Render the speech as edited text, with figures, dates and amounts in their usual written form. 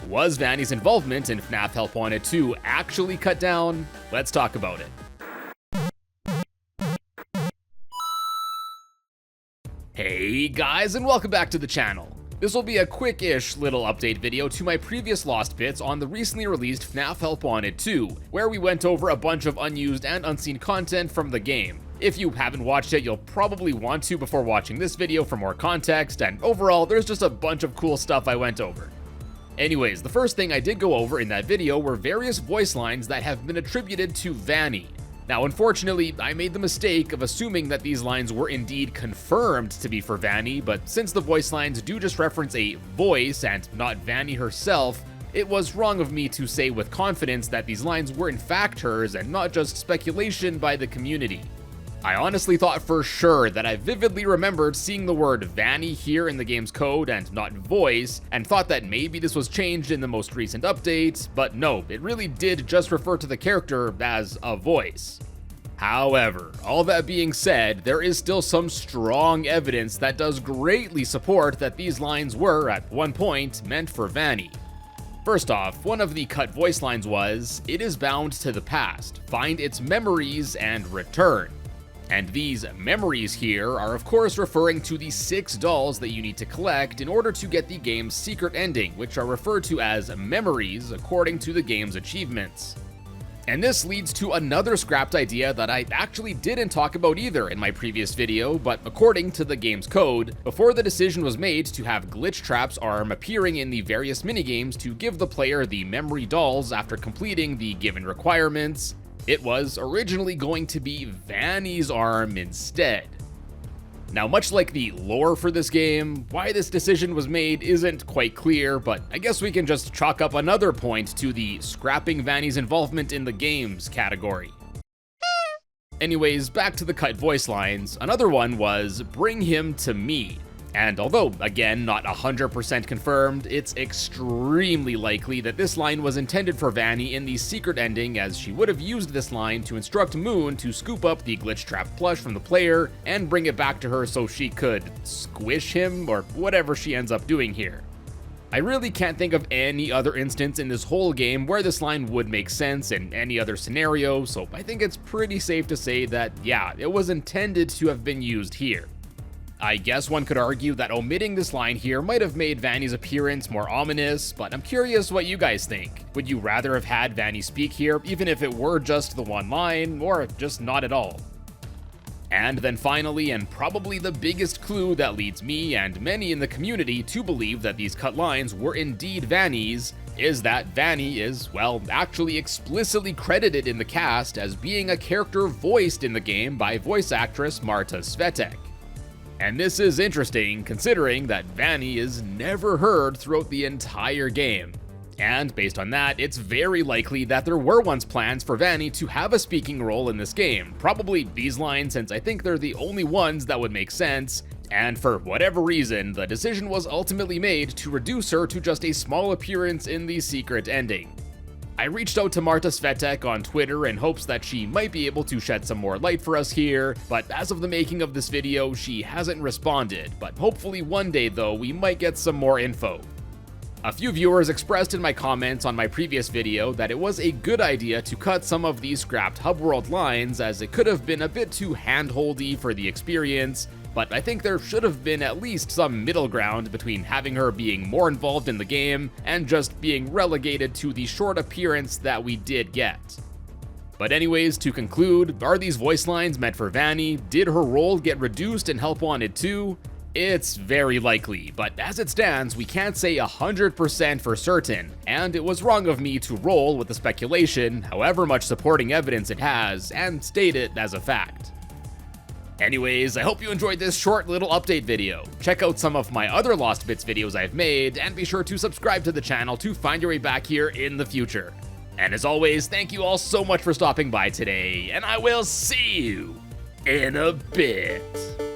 was Vanny's involvement in FNAF Help Wanted 2 actually cut down? Let's talk about it. Hey guys, and welcome back to the channel. This will be a quick-ish little update video to my previous Lost Bits on the recently released FNAF Help Wanted 2, where we went over a bunch of unused and unseen content from the game. If you haven't watched it, you'll probably want to before watching this video for more context, and overall, there's just a bunch of cool stuff I went over. Anyways, the first thing I did go over in that video were various voice lines that have been attributed to Vanny. Now, unfortunately, I made the mistake of assuming that these lines were indeed confirmed to be for Vanny, but since the voice lines do just reference a voice and not Vanny herself, it was wrong of me to say with confidence that these lines were in fact hers and not just speculation by the community. I honestly thought for sure that I vividly remembered seeing the word Vanny here in the game's code and not voice, and thought that maybe this was changed in the most recent update, but no, it really did just refer to the character as a voice. However, all that being said, there is still some strong evidence that does greatly support that these lines were, at one point, meant for Vanny. First off, one of the cut voice lines was, "It is bound to the past, find its memories and return." And these memories here are of course referring to the 6 dolls that you need to collect in order to get the game's secret ending, which are referred to as memories according to the game's achievements. And this leads to another scrapped idea that I actually didn't talk about either in my previous video, but according to the game's code, before the decision was made to have Glitch Trap's arm appearing in the various minigames to give the player the memory dolls after completing the given requirements, it was originally going to be Vanny's arm instead. Now, much like the lore for this game, why this decision was made isn't quite clear, but I guess we can just chalk up another point to the scrapping Vanny's involvement in the games category. Anyways, back to the cut voice lines, another one was "Bring him to me." And although, again, not 100% confirmed, it's extremely likely that this line was intended for Vanny in the secret ending, as she would have used this line to instruct Moon to scoop up the Glitch Trap plush from the player and bring it back to her so she could squish him, or whatever she ends up doing here. I really can't think of any other instance in this whole game where this line would make sense in any other scenario, so I think it's pretty safe to say that, yeah, it was intended to have been used here. I guess one could argue that omitting this line here might have made Vanny's appearance more ominous, but I'm curious what you guys think. Would you rather have had Vanny speak here, even if it were just the one line, or just not at all? And then finally, and probably the biggest clue that leads me and many in the community to believe that these cut lines were indeed Vanny's, is that Vanny is, well, actually explicitly credited in the cast as being a character voiced in the game by voice actress Marta Svetek. And this is interesting, considering that Vanny is never heard throughout the entire game. And based on that, it's very likely that there were once plans for Vanny to have a speaking role in this game, probably these lines, since I think they're the only ones that would make sense, and for whatever reason, the decision was ultimately made to reduce her to just a small appearance in the secret ending. I reached out to Marta Svetek on Twitter in hopes that she might be able to shed some more light for us here, but as of the making of this video, she hasn't responded, but hopefully one day though, we might get some more info. A few viewers expressed in my comments on my previous video that it was a good idea to cut some of these scrapped hub world lines, as it could have been a bit too handholdy for the experience, but I think there should have been at least some middle ground between having her being more involved in the game and just being relegated to the short appearance that we did get. But anyways, to conclude, are these voice lines meant for Vanny? Did her role get reduced in Help Wanted 2? It's very likely, but as it stands, we can't say 100% for certain, and it was wrong of me to roll with the speculation, however much supporting evidence it has, and state it as a fact. Anyways, I hope you enjoyed this short little update video. Check out some of my other Lost Bits videos I've made, and be sure to subscribe to the channel to find your way back here in the future. And as always, thank you all so much for stopping by today, and I will see you in a bit.